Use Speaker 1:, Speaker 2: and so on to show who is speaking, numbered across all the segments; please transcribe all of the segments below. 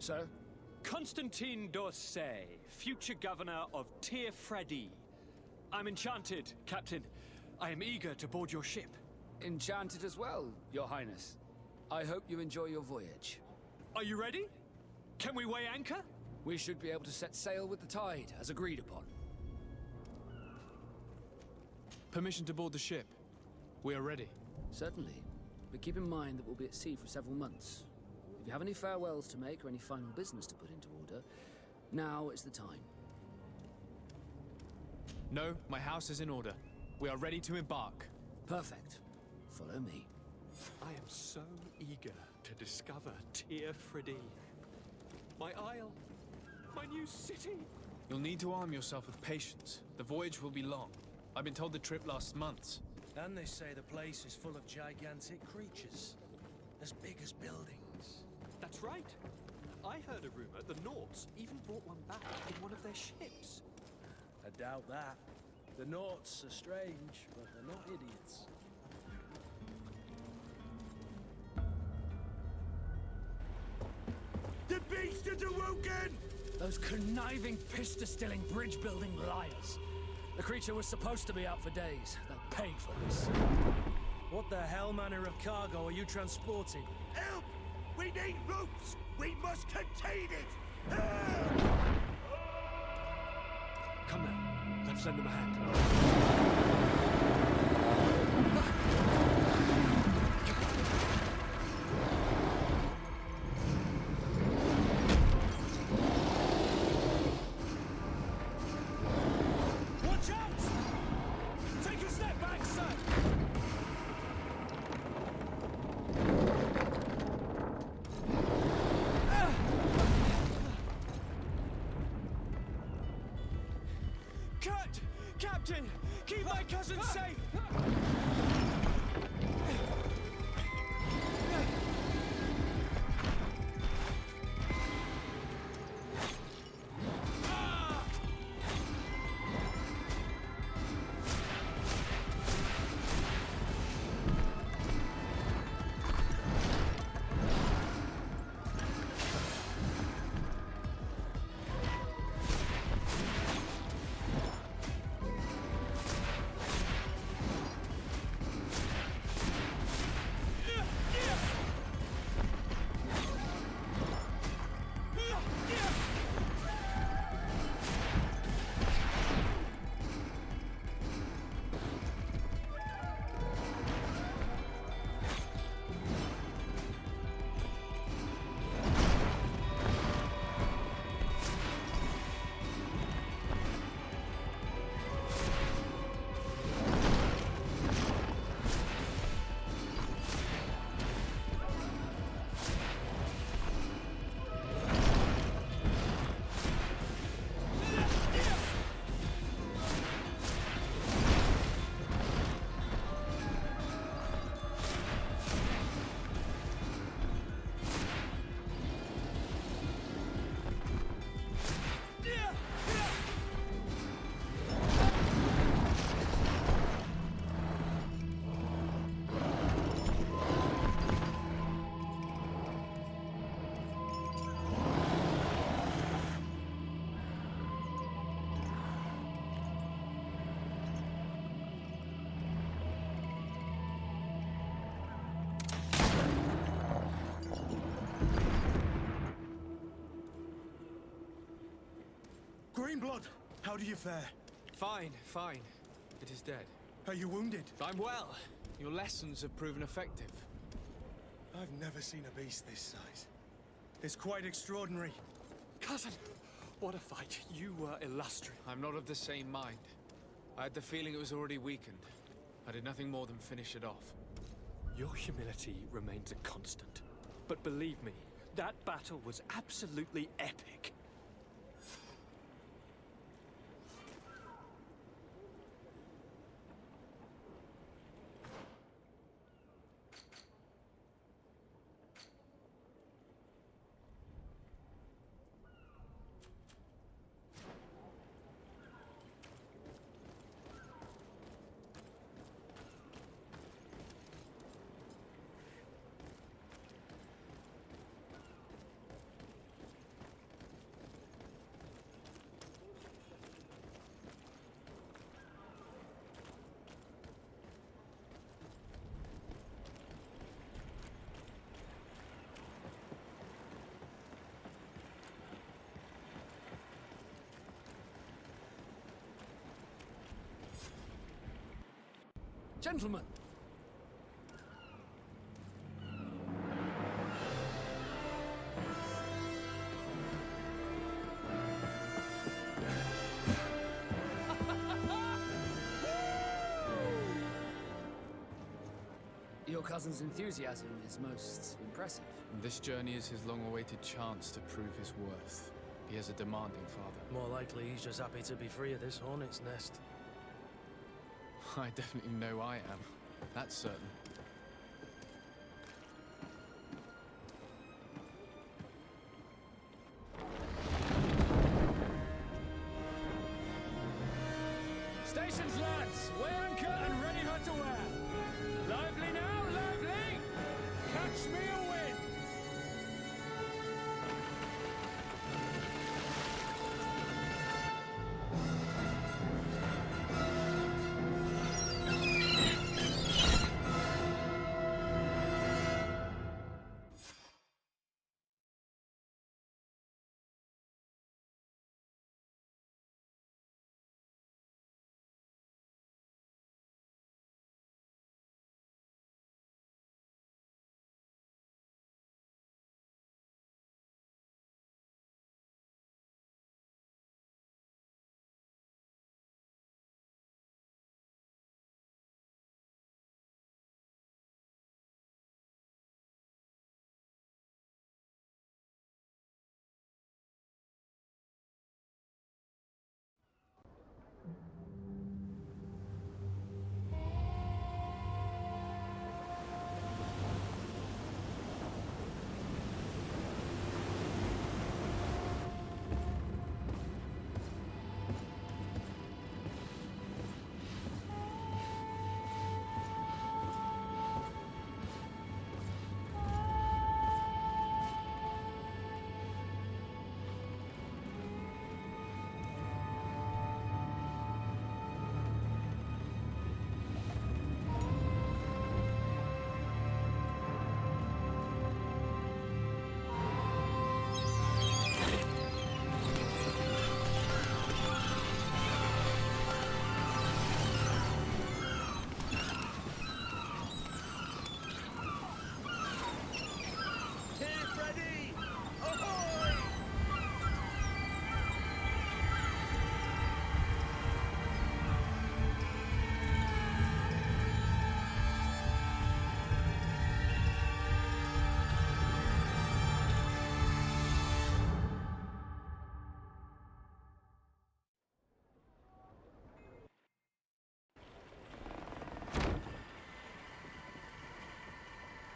Speaker 1: Sir?
Speaker 2: Constantine d'Orsay, future governor of Tir-Fredi. I'm enchanted, Captain. I am eager to board your ship.
Speaker 1: Enchanted as well, Your Highness. I hope you enjoy your voyage.
Speaker 2: Are you ready? Can we weigh anchor?
Speaker 1: We should be able to set sail with the tide, as agreed upon.
Speaker 3: Permission to board the ship. We are ready.
Speaker 1: Certainly. But keep in mind that we'll be at sea for several months. If you have any farewells to make or any final business to put into order, now is the time.
Speaker 3: No, my house is in order. We are ready to embark.
Speaker 1: Perfect. Follow me.
Speaker 2: I am so eager to discover Tir-Fredi. My isle. My new city.
Speaker 3: You'll need to arm yourself with patience. The voyage will be long. I've been told the trip lasts months.
Speaker 4: And they say the place is full of gigantic creatures. As big as buildings.
Speaker 2: That's right. I heard a rumor the Nauts even brought one back in one of their ships.
Speaker 4: I doubt that. The Nauts are strange, but they're not idiots.
Speaker 5: The beast is awoken!
Speaker 1: Those conniving, pista-stilling, bridge-building liars. The creature was supposed to be out for days. They'll pay for this.
Speaker 4: What the hell manner of cargo are you transporting?
Speaker 5: Help! We need ropes! We must contain it!
Speaker 2: Come now, let's lend them a hand.
Speaker 4: Watch out! Take a step back, sir!
Speaker 2: Captain! Keep my cousin safe!
Speaker 5: Greenblood, how do you fare?
Speaker 3: Fine, fine. It is dead.
Speaker 5: Are you wounded?
Speaker 3: I'm well. Your lessons have proven effective.
Speaker 5: I've never seen a beast this size. It's quite extraordinary.
Speaker 2: Cousin, what a fight. You were illustrious.
Speaker 3: I'm not of the same mind. I had the feeling it was already weakened. I did nothing more than finish it off.
Speaker 2: Your humility remains a constant. But believe me, that battle was absolutely epic.
Speaker 1: Gentlemen! Your cousin's enthusiasm is most impressive.
Speaker 3: And this journey is his long-awaited chance to prove his worth. He has a demanding father.
Speaker 4: More likely he's just happy to be free of this hornet's nest.
Speaker 3: I definitely know I am. That's certain.
Speaker 2: Stations, lads! Wear anchor and ready her to wear! Lively now, lively! Catch me a wind!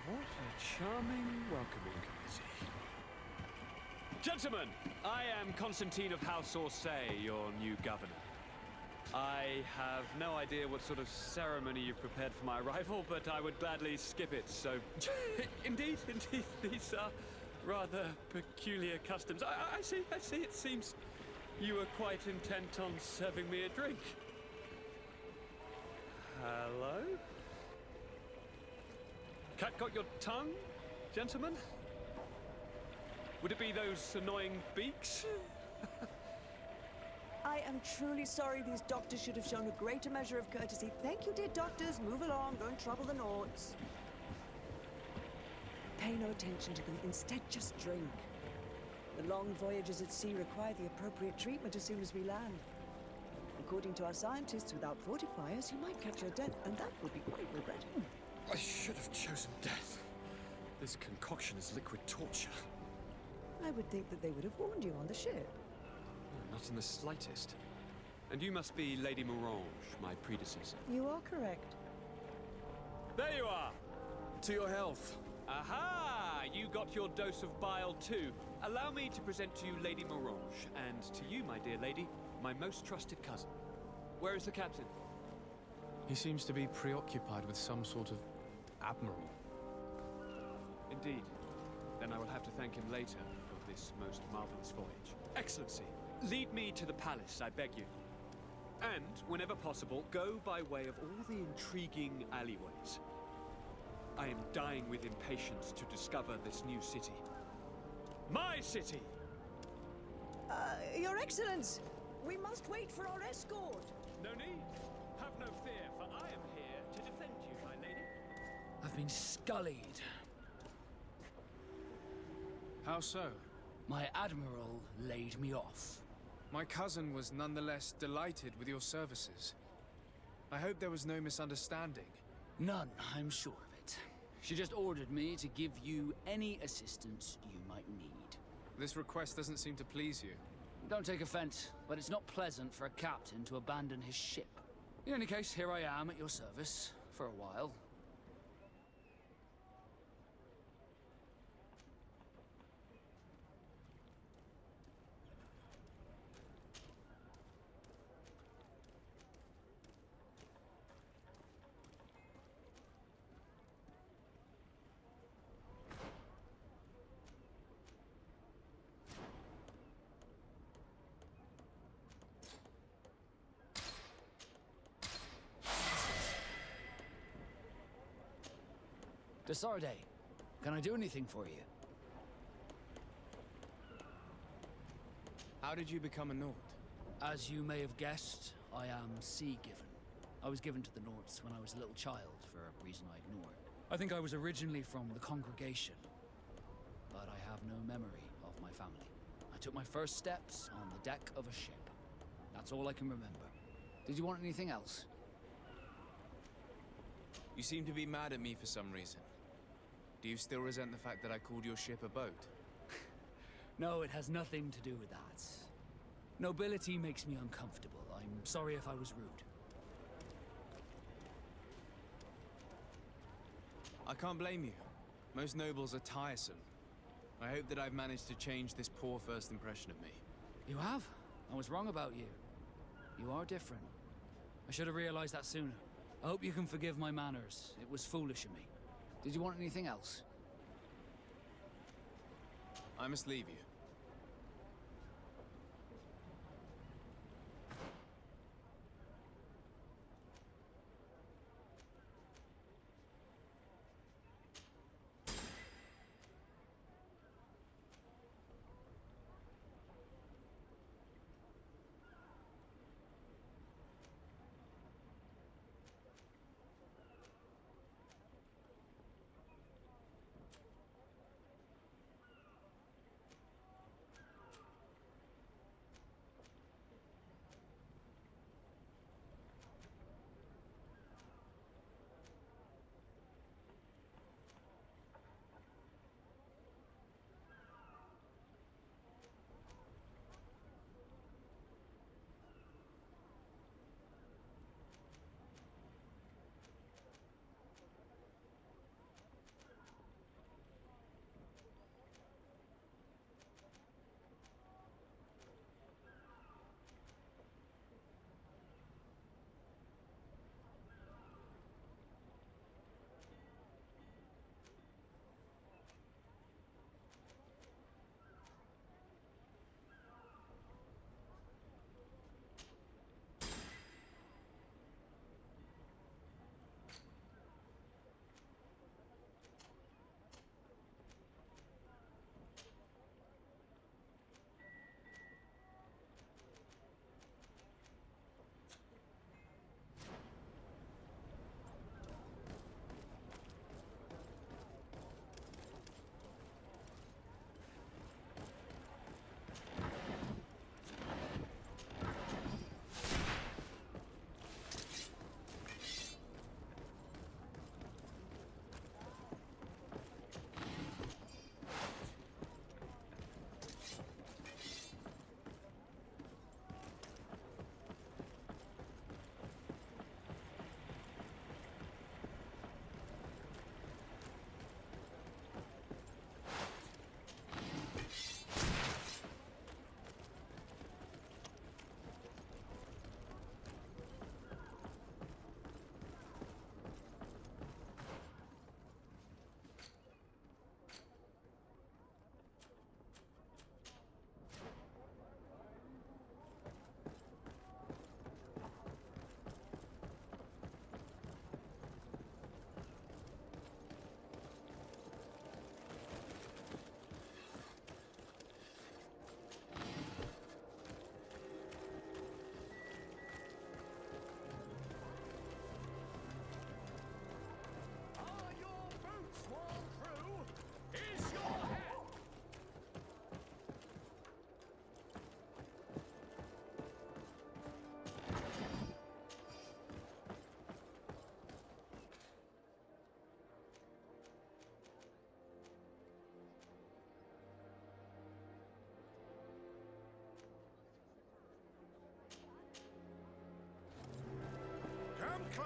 Speaker 2: What a charming welcoming committee. Gentlemen, I am Constantine of House Orsay, your new governor. I have no idea what sort of ceremony you've prepared for my arrival, but I would gladly skip it, so... indeed, these are rather peculiar customs. I see, it seems you were quite intent on serving me a drink. Hello? Cat got your tongue, gentlemen? Would it be those annoying beaks?
Speaker 6: I am truly sorry. These doctors should have shown a greater measure of courtesy. Thank you, dear doctors. Move along. Don't trouble the Nords. Pay no attention to them. Instead, just drink. The long voyages at sea require the appropriate treatment as soon as we land. According to our scientists, without fortifiers, you might catch your death, and that would be quite regrettable.
Speaker 5: I should have chosen death. This concoction is liquid torture.
Speaker 6: I would think that they would have warned you on the ship.
Speaker 2: Not in the slightest. And you must be Lady Morange, my predecessor.
Speaker 6: You are correct.
Speaker 2: There you are!
Speaker 5: To your health.
Speaker 2: Aha! You got your dose of bile too. Allow me to present to you Lady Morange, and to you, my dear lady, my most trusted cousin. Where is the captain?
Speaker 3: He seems to be preoccupied with some sort of admiral.
Speaker 2: Indeed. Then I will have to thank him later for this most marvelous voyage. Excellency, lead me to the palace, I beg you. And, whenever possible, go by way of all the intriguing alleyways. I am dying with impatience to discover this new city. My city!
Speaker 6: Your Excellence! We must wait for our escort!
Speaker 2: No need. Have no fear, for I am here to defend
Speaker 1: I've been scullied.
Speaker 3: How so?
Speaker 1: My admiral laid me off.
Speaker 3: My cousin was nonetheless delighted with your services. I hope there was no misunderstanding.
Speaker 1: None, I'm sure of it. She just ordered me to give you any assistance you might need.
Speaker 3: This request doesn't seem to please you.
Speaker 1: Don't take offense, but it's not pleasant for a captain to abandon his ship. In any case, here I am at your service, for a while. Desarde, can I do anything for you?
Speaker 3: How did you become a Nord?
Speaker 1: As you may have guessed, I am sea-given. I was given to the Nords when I was a little child, for a reason I ignore. I think I was originally from the congregation, but I have no memory of my family. I took my first steps on the deck of a ship. That's all I can remember. Did you want anything else?
Speaker 3: You seem to be mad at me for some reason. Do you still resent the fact that I called your ship a boat?
Speaker 1: No, it has nothing to do with that. Nobility makes me uncomfortable. I'm sorry if I was rude.
Speaker 3: I can't blame you. Most nobles are tiresome. I hope that I've managed to change this poor first impression of me.
Speaker 1: You have? I was wrong about you. You are different. I should have realized that sooner. I hope you can forgive my manners. It was foolish of me. Did you want anything else?
Speaker 3: I must leave you.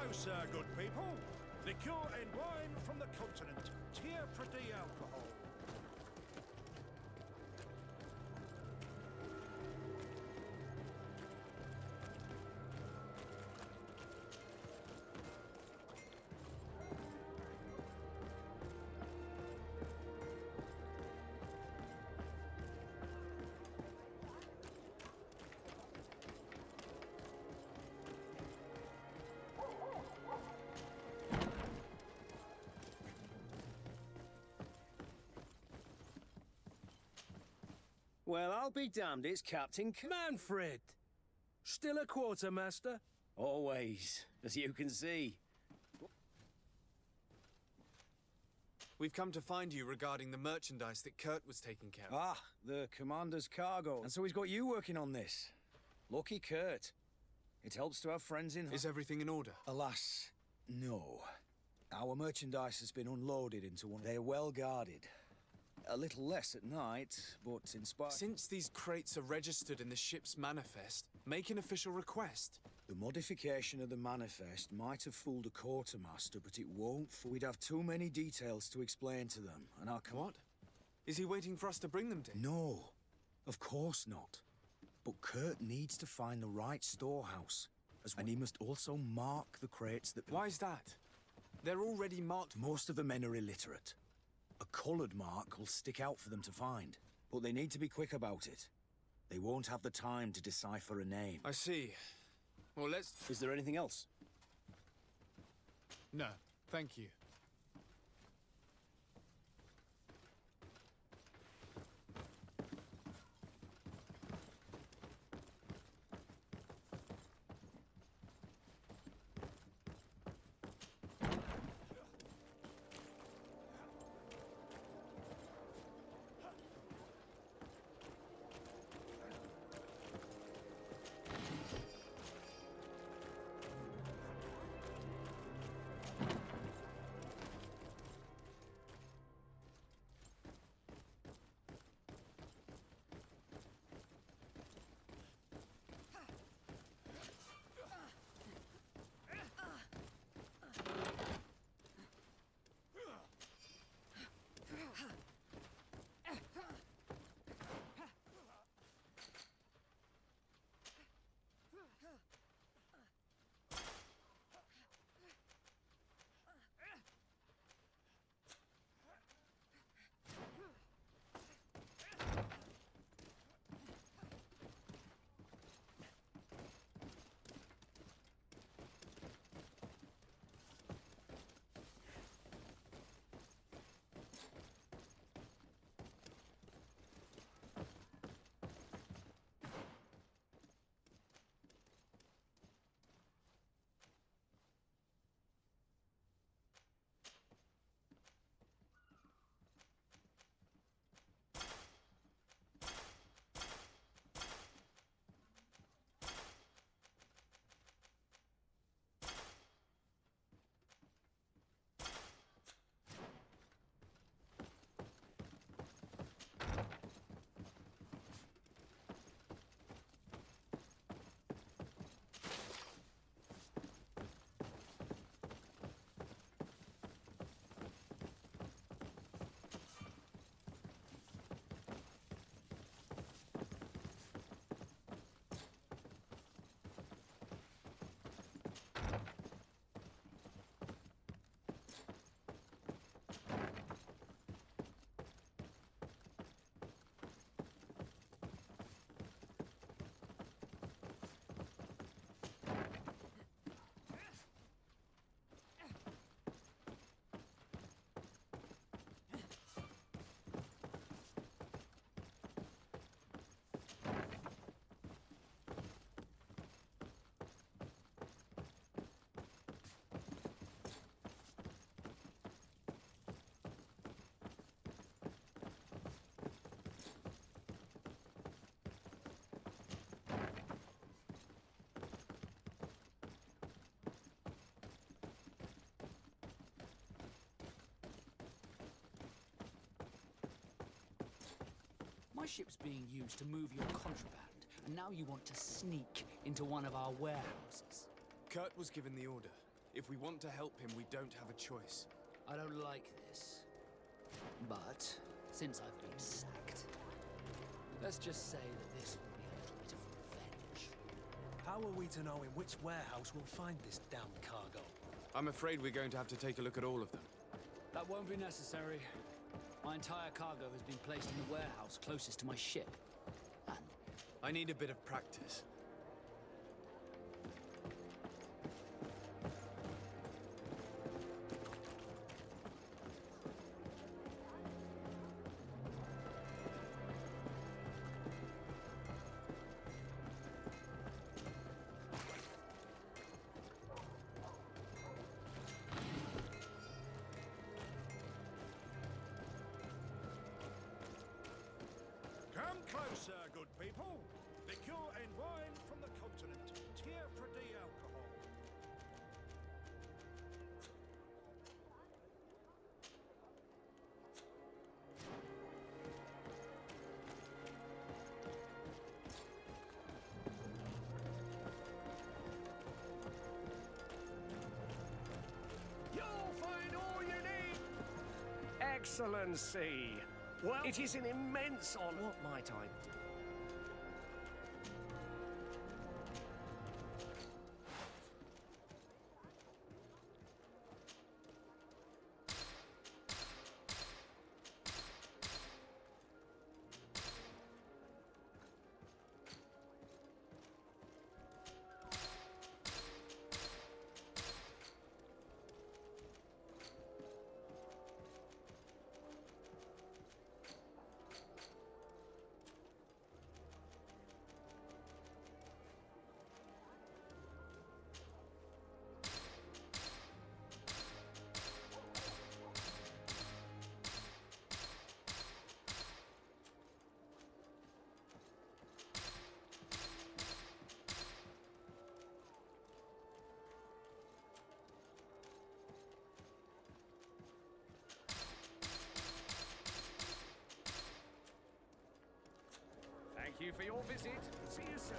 Speaker 4: Hello, sir, good people. Liqueur and wine from the continent. Tier for the alcohol.
Speaker 7: Well, I'll be damned, it's Captain
Speaker 4: Manfred! Still a quartermaster?
Speaker 7: Always, as you can see.
Speaker 3: We've come to find you regarding the merchandise that Kurt was taking care of.
Speaker 8: Ah, the commander's cargo. And so he's got you working on this. Lucky Kurt. It helps to have friends in...
Speaker 3: Is everything in order?
Speaker 8: Alas, no. Our merchandise has been unloaded into one. They're well guarded. A little less at night, but in spite...
Speaker 3: Since these crates are registered in the ship's manifest, make an official request.
Speaker 8: The modification of the manifest might have fooled a quartermaster, but it won't fool... We'd have too many details to explain to them, and our...
Speaker 3: What? Is he waiting for us to bring them to him?
Speaker 8: No, of course not. But Kurt needs to find the right storehouse, and he must also mark the crates that...
Speaker 3: Why's that? They're already marked.
Speaker 8: Most of the men are illiterate. A coloured mark will stick out for them to find, but they need to be quick about it. They won't have the time to decipher a name.
Speaker 3: I see. Well, let's...
Speaker 7: Is there anything else?
Speaker 3: No, thank you.
Speaker 1: My ship's being used to move your contraband, and now you want to sneak into one of our warehouses.
Speaker 3: Kurt was given the order. If we want to help him, we don't have a choice.
Speaker 1: I don't like this. But, since I've been sacked, let's just say that this will be a little bit of revenge.
Speaker 4: How are we to know in which warehouse we'll find this damned cargo?
Speaker 3: I'm afraid we're going to have to take a look at all of them.
Speaker 1: That won't be necessary. My entire cargo has been placed in the warehouse closest to my ship. And
Speaker 3: I need a bit of practice.
Speaker 9: Come closer, good people. Liquor and wine from the continent. Tear-free alcohol.
Speaker 10: You'll find all you need. Excellency. Well, it is an immense honor. What might I? Thank you for your visit. See you soon.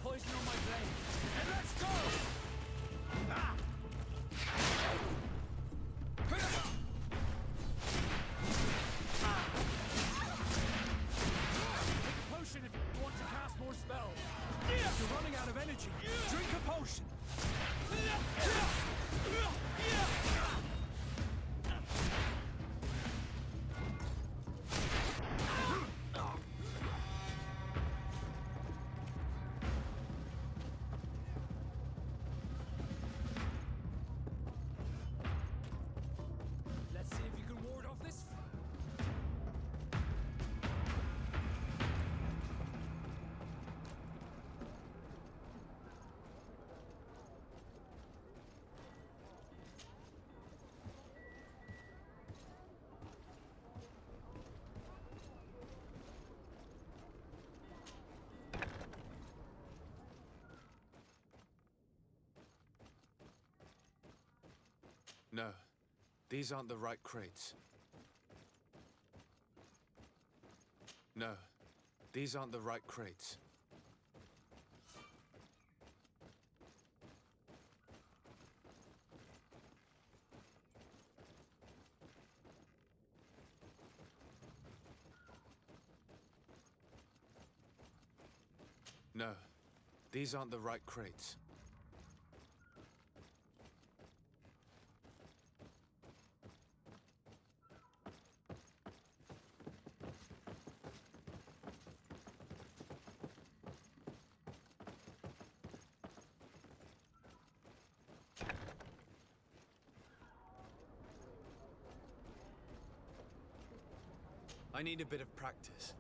Speaker 1: poison on my blade. And let's go! Ah! Take a potion if you want to cast more spells. If you're running out of energy, drink a potion. Let's see if you can ward off this.
Speaker 3: these aren't the right crates. No, these aren't the right crates. No, these aren't the right crates. I need a bit of practice.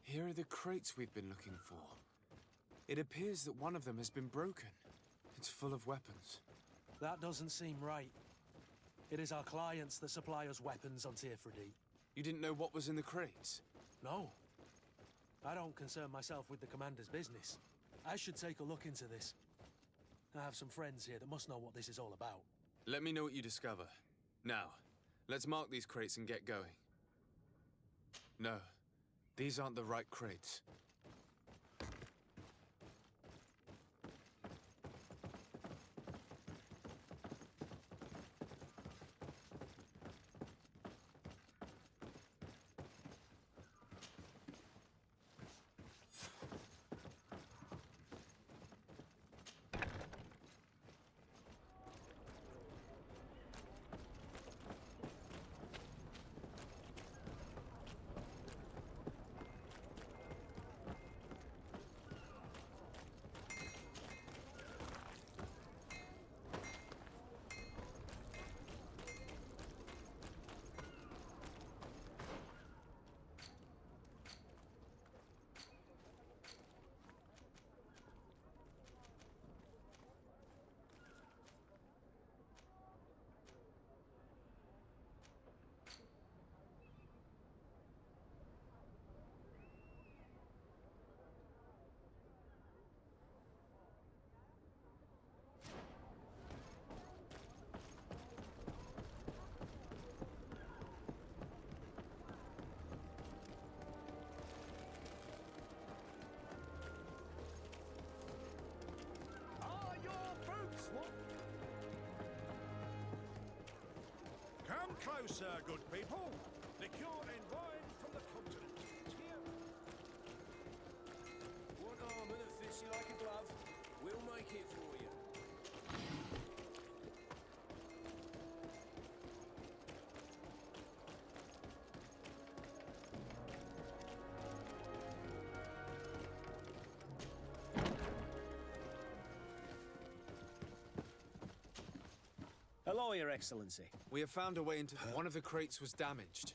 Speaker 3: Here are the crates we've been looking for. It appears that one of them has been broken. It's full of weapons.
Speaker 4: That doesn't seem right. It is our clients that supply us weapons on Tearfredite.
Speaker 3: You didn't know what was in the crates?
Speaker 4: No. I don't concern myself with the commander's business. I should take a look into this. I have some friends here that must know what this is all about.
Speaker 3: Let me know what you discover. Now, let's mark these crates and get going. No, these aren't the right crates.
Speaker 9: Come closer, good people. Liqueur and wine from the continent. Here.
Speaker 10: Want armor that fits you like a glove? We'll make it for you.
Speaker 7: Hello, Your Excellency.
Speaker 3: We have found a way into... One of the crates was damaged.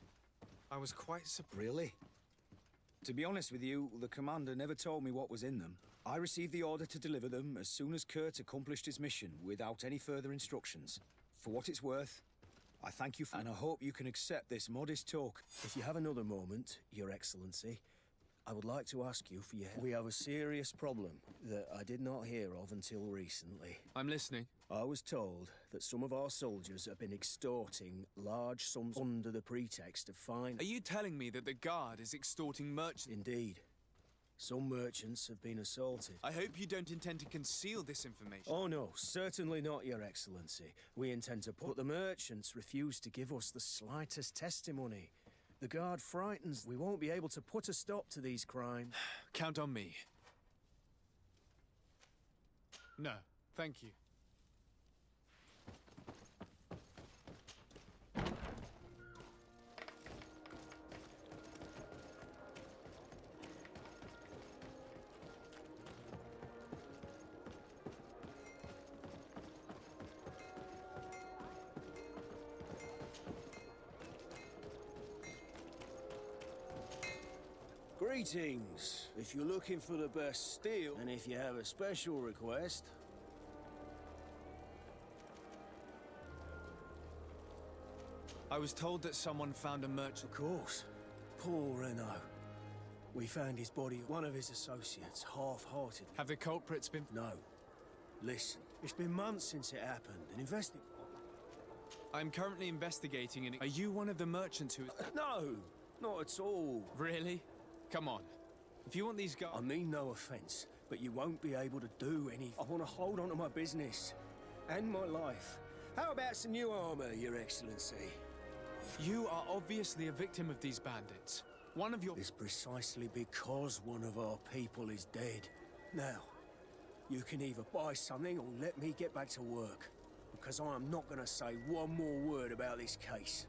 Speaker 3: I was quite surprised.
Speaker 8: Really? To be honest with you, the commander never told me what was in them. I received the order to deliver them as soon as Kurt accomplished his mission, without any further instructions. For what it's worth, I thank you for... And I hope you can accept this modest talk.
Speaker 10: If you have another moment, Your Excellency, I would like to ask you for your help. We have a serious problem that I did not hear of until recently.
Speaker 3: I'm listening.
Speaker 10: I was told that some of our soldiers have been extorting large sums under the pretext of fine...
Speaker 3: Are you telling me that the guard is extorting merchants?
Speaker 10: Indeed. Some merchants have been assaulted.
Speaker 3: I hope you don't intend to conceal this information.
Speaker 10: Oh no, certainly not, Your Excellency. We intend to put the merchants refuse to give us the slightest testimony. The guard frightens. We won't be able to put a stop to these crimes.
Speaker 3: Count on me. No, thank you.
Speaker 10: Greetings. If you're looking for the best steel, and if you have a special request...
Speaker 3: I was told that someone found a merchant.
Speaker 10: Of course. Poor Renault. We found his body, one of his associates, half-hearted.
Speaker 3: Have the culprits been...
Speaker 10: No. Listen, it's been months since it happened, and
Speaker 3: I'm currently investigating and... Are you one of the merchants who...
Speaker 10: No, not at all.
Speaker 3: Really? Come on. If you want these guys...
Speaker 10: I mean no offense, but you won't be able to do anything. I want to hold on to my business. And my life. How about some new armor, Your Excellency?
Speaker 3: You are obviously a victim of these bandits. One of your...
Speaker 10: It's precisely because one of our people is dead. Now, you can either buy something or let me get back to work. Because I am not going to say one more word about this case.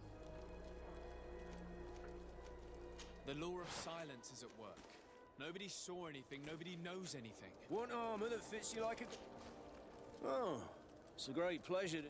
Speaker 3: The law of silence is at work. Nobody saw anything, nobody knows anything.
Speaker 10: Want armor that fits you like a... Oh, it's a great pleasure to...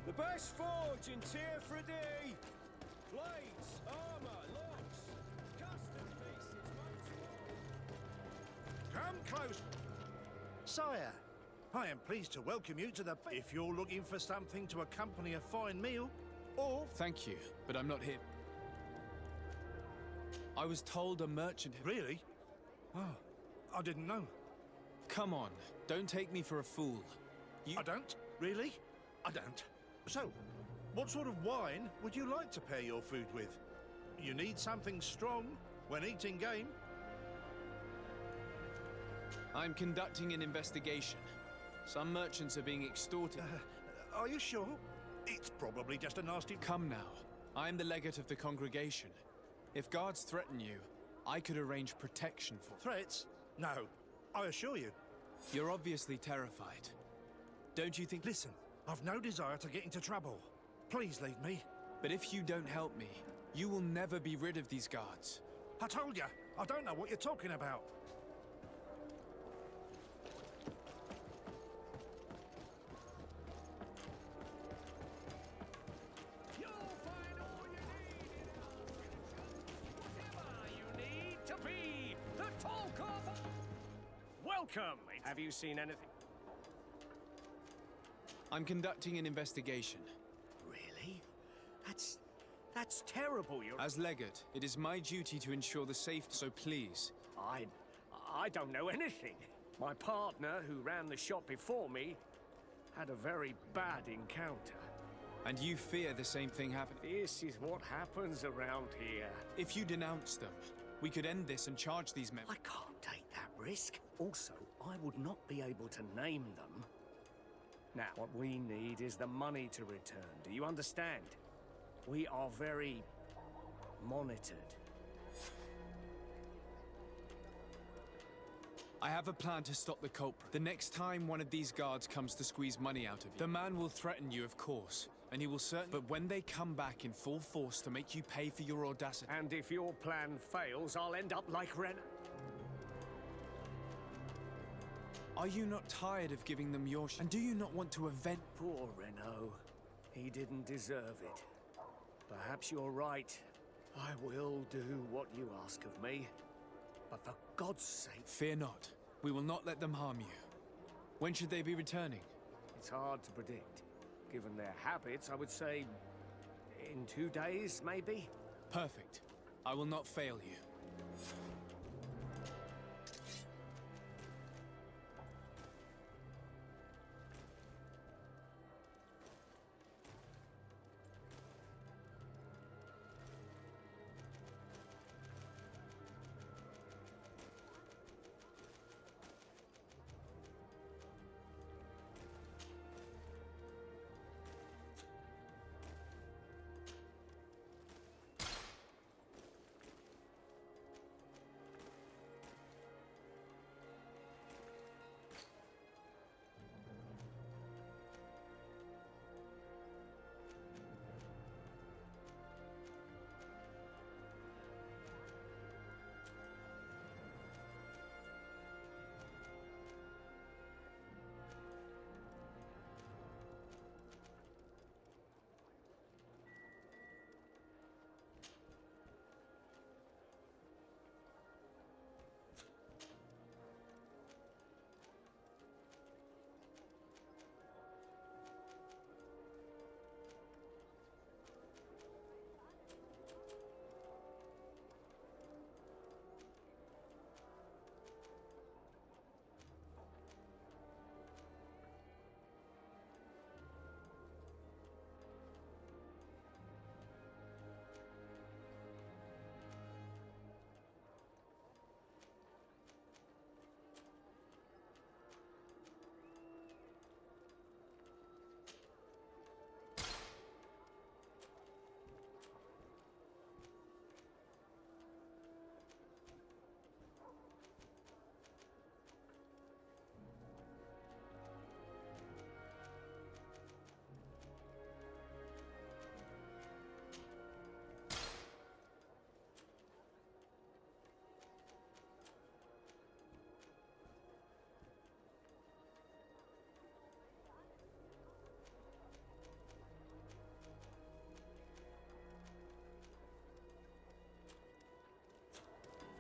Speaker 10: The best forge in Tier for D! Blades, armor, locks, custom pieces,
Speaker 9: Come close. Sire, I am pleased to welcome you to the... If you're looking for something to accompany a fine meal, or...
Speaker 3: Thank you, but I'm not here. I was told a merchant...
Speaker 9: Really? Oh, I didn't know.
Speaker 3: Come on, don't take me for a fool.
Speaker 9: I don't? Really? I don't. So, what sort of wine would you like to pair your food with? You need something strong when eating game.
Speaker 3: I'm conducting an investigation. Some merchants are being extorted.
Speaker 9: Are you sure? It's probably just a nasty...
Speaker 3: Come now. I'm the legate of the congregation. If guards threaten you, I could arrange protection for...
Speaker 9: Threats? No, I assure you.
Speaker 3: You're obviously terrified. Don't you think...
Speaker 9: Listen, I've no desire to get into trouble. Please leave me.
Speaker 3: But if you don't help me, you will never be rid of these guards.
Speaker 9: I told you, I don't know what you're talking about.
Speaker 11: You'll find all you need to be the talk of... Welcome! Have you seen anything?
Speaker 3: I'm conducting an investigation.
Speaker 11: Really? That's terrible.
Speaker 3: As legate, it is my duty to ensure the safety, so please.
Speaker 11: I don't know anything. My partner, who ran the shop before me, had a very bad encounter.
Speaker 3: And you fear the same thing happening?
Speaker 11: This is what happens around here.
Speaker 3: If you denounce them, we could end this and charge these men.
Speaker 11: I can't take that risk. Also, I would not be able to name them. Now, what we need is the money to return. Do you understand? We are very monitored.
Speaker 3: I have a plan to stop the culprit. The next time one of these guards comes to squeeze money out of you, the man will threaten you, of course, and he will certainly... But when they come back in full force to make you pay for your audacity...
Speaker 11: And if your plan fails, I'll end up like Ren...
Speaker 3: Are you not tired of giving them your and do you not want to avenge?
Speaker 11: Poor Renault. He didn't deserve it. Perhaps you're right. I will do what you ask of me. But for God's sake...
Speaker 3: Fear not. We will not let them harm you. When should they be returning?
Speaker 11: It's hard to predict. Given their habits, I would say... in 2 days, maybe?
Speaker 3: Perfect. I will not fail you.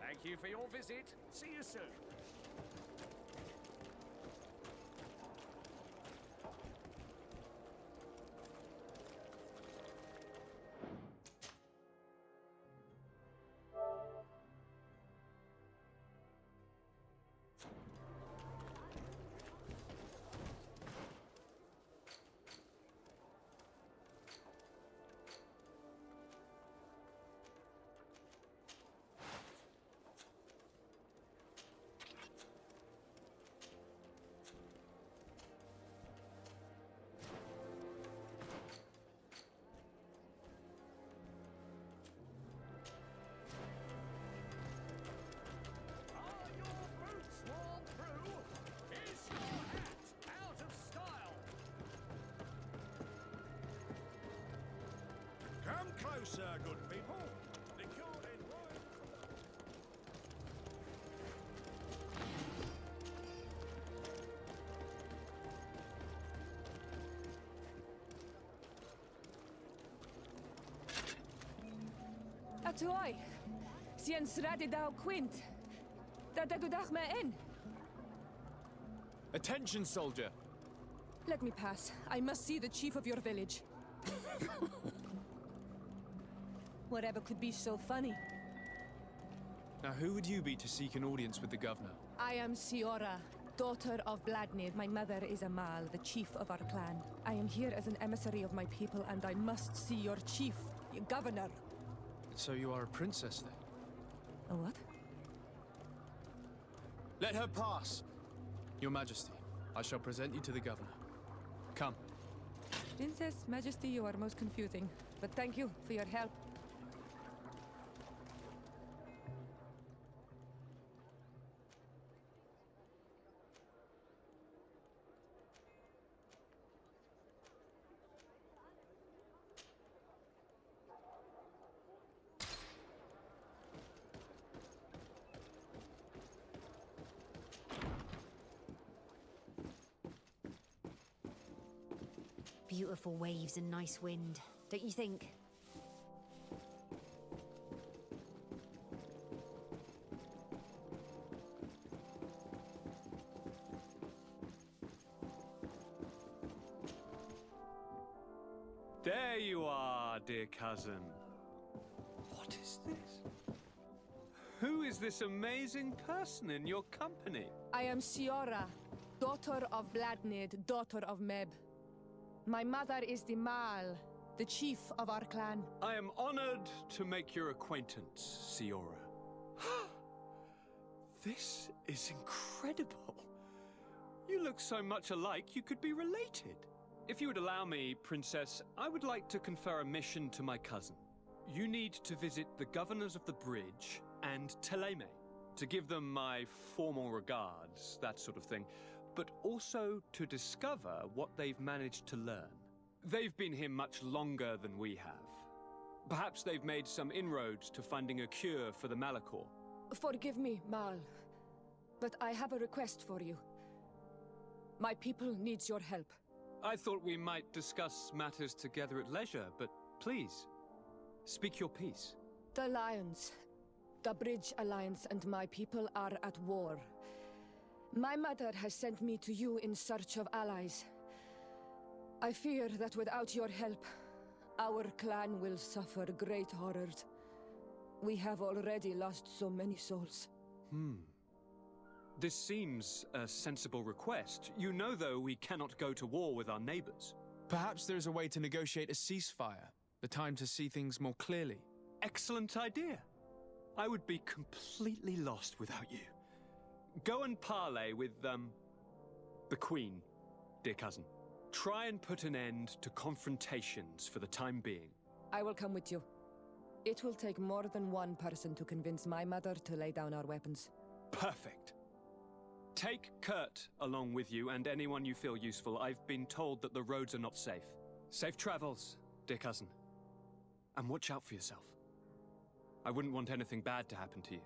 Speaker 11: Thank you for your visit. See you soon.
Speaker 9: Come closer, good people. The cure in
Speaker 12: Atoy, sien sradi dau quint. Da dagudach me in.
Speaker 3: Attention, soldier!
Speaker 12: Let me pass. I must see the chief of your village. Whatever could be so funny?
Speaker 3: Now who would you be to seek an audience with the governor?
Speaker 12: I am Siora, daughter of Vladimir. My mother is Amal, the chief of our clan. I am here as an emissary of my people, and I must see your chief, your governor.
Speaker 3: So you are a princess, then?
Speaker 12: A what?
Speaker 3: Let her pass! Your Majesty, I shall present you to the governor. Come.
Speaker 12: Princess, Majesty, you are most confusing. But thank you for your help.
Speaker 13: Beautiful waves and nice wind, don't you think?
Speaker 2: There you are, dear cousin. What is this? Who is this amazing person in your company?
Speaker 12: I am Siora, daughter of Bladnid, daughter of Meb. My mother is the Mal, the chief of our clan.
Speaker 2: I am honored to make your acquaintance, Siora. This is incredible. You look so much alike you could be related. If you would allow me, Princess, I would like to confer a mission to my cousin. You need to visit the governors of the bridge and Teleme to give them my formal regards, that sort of thing, but also to discover what they've managed to learn. They've been here much longer than we have. Perhaps they've made some inroads to finding a cure for the Malachor.
Speaker 12: Forgive me, Mal, but I have a request for you. My people needs your help.
Speaker 2: I thought we might discuss matters together at leisure, but please, speak your piece.
Speaker 12: The Lions, the Bridge Alliance and my people are at war. My mother has sent me to you in search of allies. I fear that without your help, our clan will suffer great horrors. We have already lost so many souls.
Speaker 2: This seems a sensible request. You know, though, we cannot go to war with our neighbors.
Speaker 3: Perhaps there is a way to negotiate a ceasefire. The time to see things more clearly.
Speaker 2: Excellent idea. I would be completely lost without you. Go and parley with, the Queen, dear cousin. Try and put an end to confrontations for the time being.
Speaker 12: I will come with you. It will take more than one person to convince my mother to lay down our weapons.
Speaker 2: Perfect. Take Kurt along with you and anyone you feel useful. I've been told that the roads are not safe. Safe travels, dear cousin. And watch out for yourself. I wouldn't want anything bad to happen to you.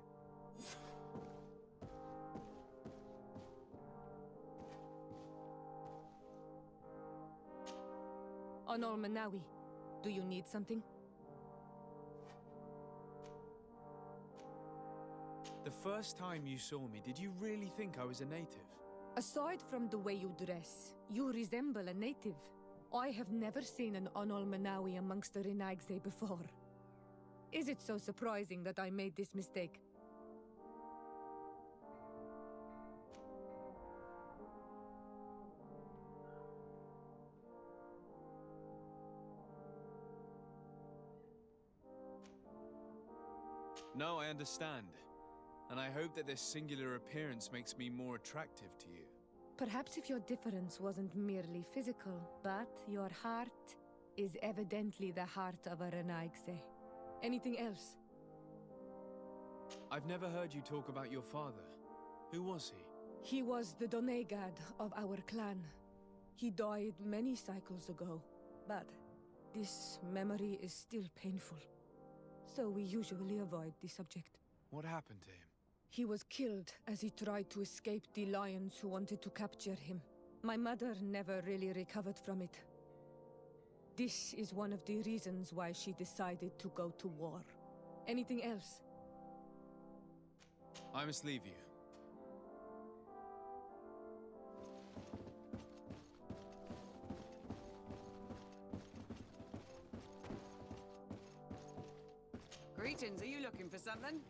Speaker 12: Onol Manawi, do you need something?
Speaker 3: The first time you saw me, did you really think I was a native?
Speaker 12: Aside from the way you dress, you resemble a native. I have never seen an Onol Manawi amongst the Renaigse before. Is it so surprising that I made this mistake?
Speaker 3: No, I understand. And I hope that this singular appearance makes me more attractive to you.
Speaker 12: Perhaps if your difference wasn't merely physical, but your heart is evidently the heart of a Renaigse. Anything else?
Speaker 3: I've never heard you talk about your father. Who was he?
Speaker 12: He was the Donegad of our clan. He died many cycles ago, but this memory is still painful. So we usually avoid the subject.
Speaker 3: What happened to him?
Speaker 12: He was killed as he tried to escape the lions who wanted to capture him. My mother never really recovered from it. This is one of the reasons why she decided to go to war. Anything else?
Speaker 3: I must leave you.
Speaker 14: Greetings, are you looking for something?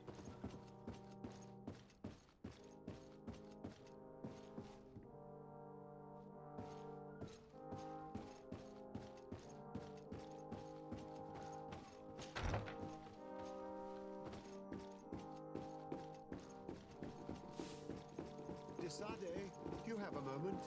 Speaker 15: Desade, do you have a moment?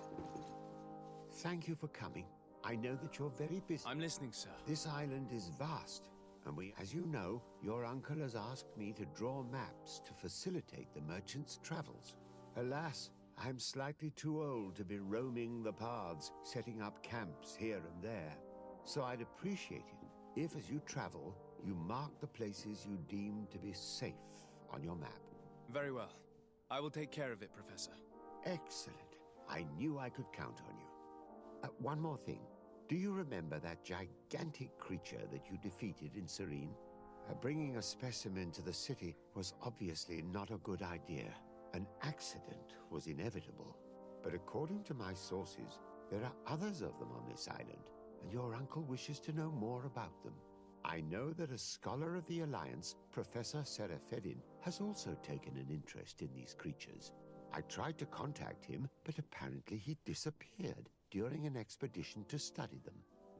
Speaker 15: Thank you for coming. I know that you're very busy.
Speaker 3: I'm listening, sir.
Speaker 15: This island is vast, and as you know, your uncle has asked me to draw maps to facilitate the merchants' travels. Alas, I'm slightly too old to be roaming the paths, setting up camps here and there. So I'd appreciate it if, as you travel, you mark the places you deem to be safe on your map.
Speaker 3: Very well. I will take care of it, Professor.
Speaker 15: Excellent. I knew I could count on you. One more thing. Do you remember that gigantic creature that you defeated in Serene? Bringing a specimen to the city was obviously not a good idea. An accident was inevitable. But according to my sources, there are others of them on this island, and your uncle wishes to know more about them. I know that a scholar of the Alliance, Professor Serafedin, has also taken an interest in these creatures. I tried to contact him, but apparently he disappeared during an expedition to study them.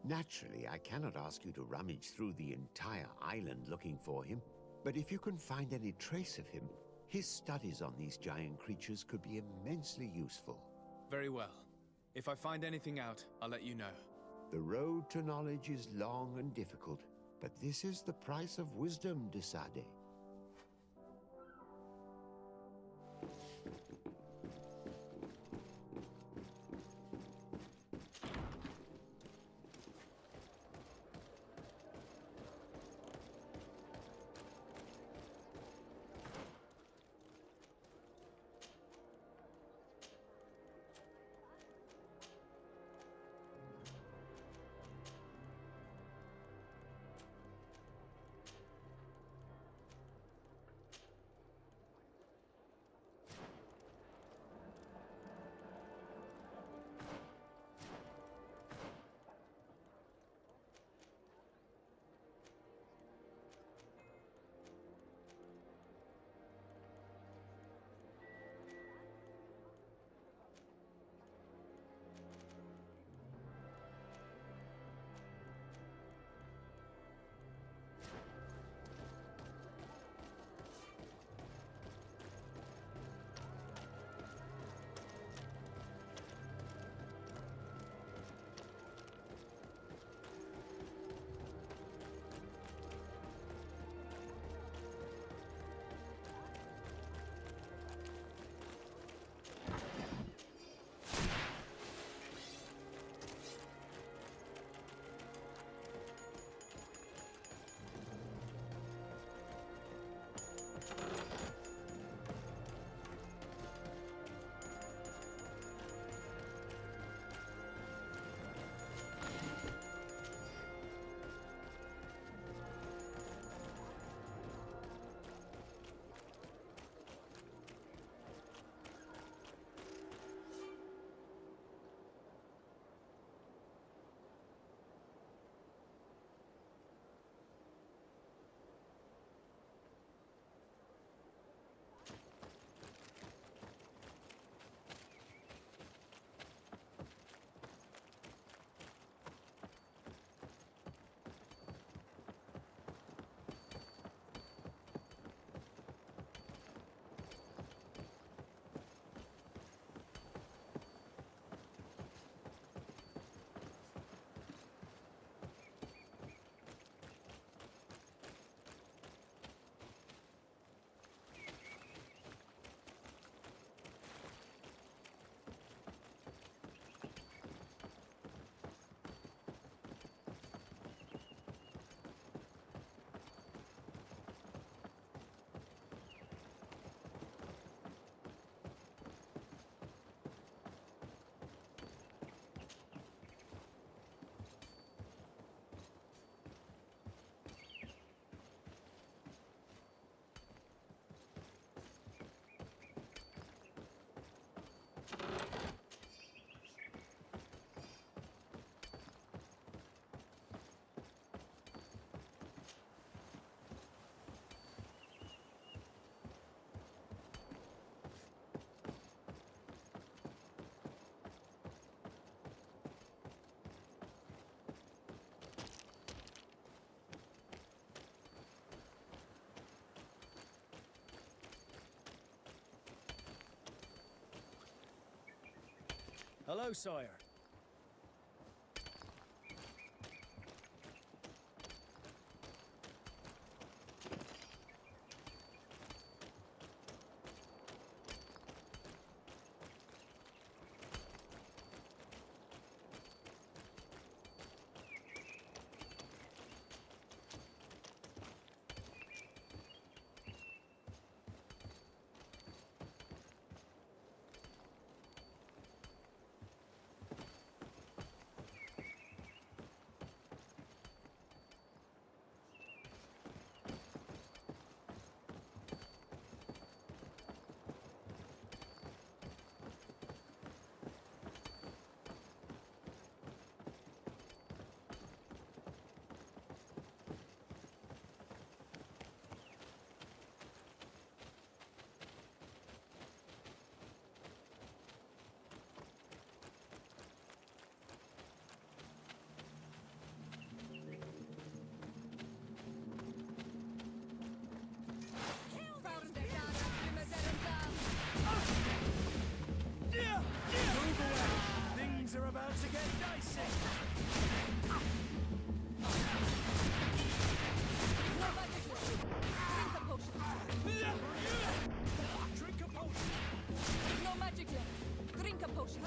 Speaker 15: Naturally, I cannot ask you to rummage through the entire island looking for him, but if you can find any trace of him, his studies on these giant creatures could be immensely useful.
Speaker 3: Very well. If I find anything out, I'll let you know.
Speaker 15: The road to knowledge is long and difficult, but this is the price of wisdom, de Sade.
Speaker 10: Hello, sire.
Speaker 12: magic yet. Drink a potion.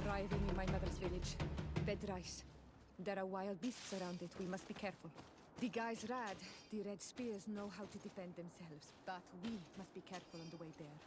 Speaker 12: Arriving in my mother's village. Bedrice. There are wild beasts around it. We must be careful. The guys Rad, the Red Spears, know how to defend themselves, but we must be careful on the way there.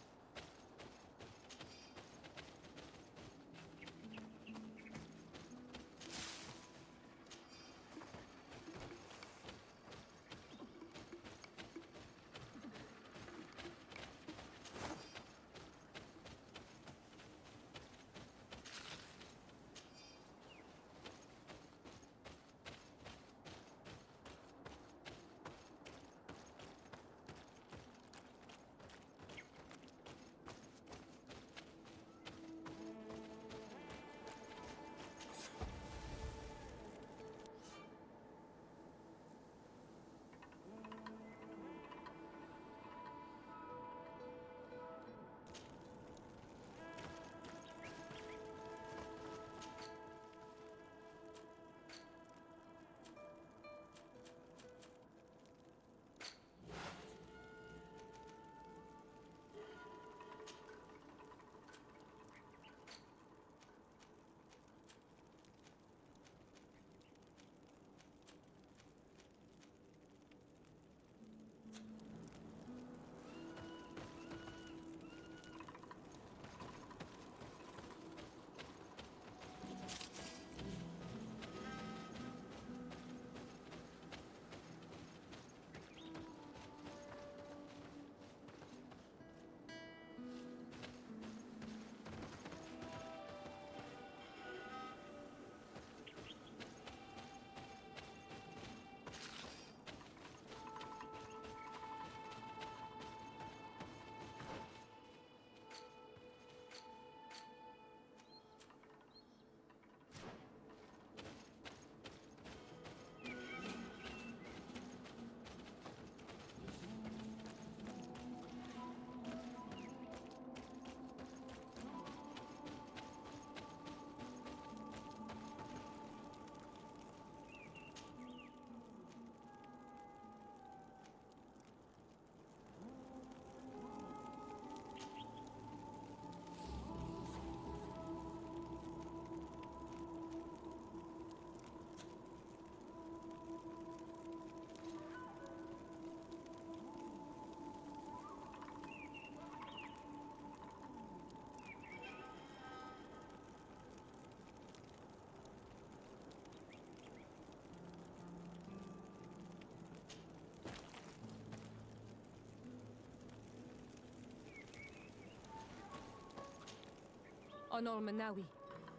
Speaker 12: Honor Manawi,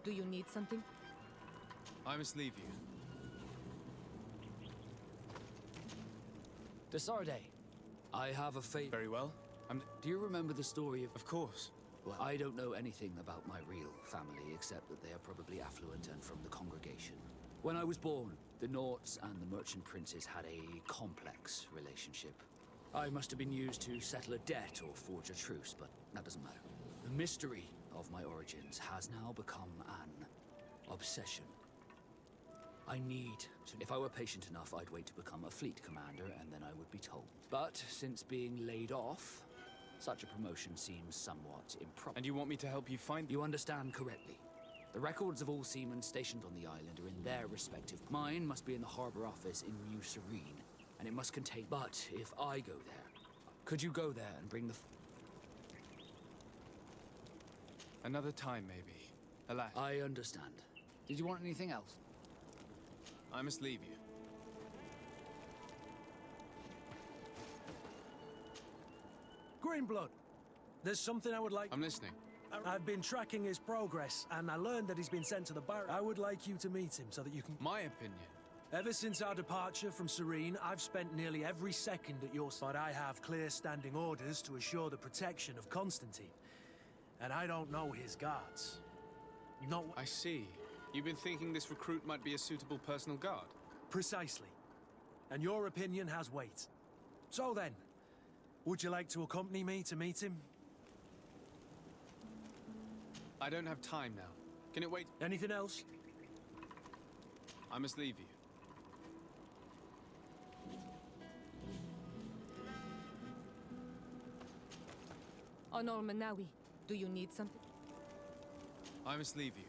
Speaker 12: do you need something?
Speaker 3: I must leave you.
Speaker 1: Desarde, I have a favor.
Speaker 3: Very well.
Speaker 1: Do you remember the story of...
Speaker 3: Of course.
Speaker 1: Well, I don't know anything about my real family, except that they are probably affluent and from the congregation. When I was born, the Norts and the merchant princes had a complex relationship. I must have been used to settle a debt or forge a truce, but that doesn't matter. The mystery of my origins has now become an obsession. I need to... If I were patient enough, I'd wait to become a fleet commander, and then I would be told. But since being laid off, such a promotion seems somewhat improper.
Speaker 3: And you want me to help you find...
Speaker 1: You understand correctly. The records of all seamen stationed on the island are in their respective... Mine must be in the harbor office in New Serene, and it must contain... But if I go there, could you go there and bring the...
Speaker 3: Another time, maybe. Alas.
Speaker 1: I understand. Did you want anything else?
Speaker 3: I must leave you.
Speaker 4: Greenblood, there's something I would like...
Speaker 3: I'm listening.
Speaker 4: I've been tracking his progress, and I learned that he's been sent to the bar. I would like you to meet him so that you can...
Speaker 3: My opinion.
Speaker 4: Ever since our departure from Serene, I've spent nearly every second at your side. I have clear standing orders to assure the protection of Constantine. And I don't know his guards. No...
Speaker 3: I see. You've been thinking this recruit might be a suitable personal guard?
Speaker 4: Precisely. And your opinion has weight. So then, would you like to accompany me to meet him?
Speaker 3: I don't have time now. Can it wait?
Speaker 4: Anything else?
Speaker 3: I must leave you.
Speaker 12: Honor Manawi, do you need something?
Speaker 3: I must leave you.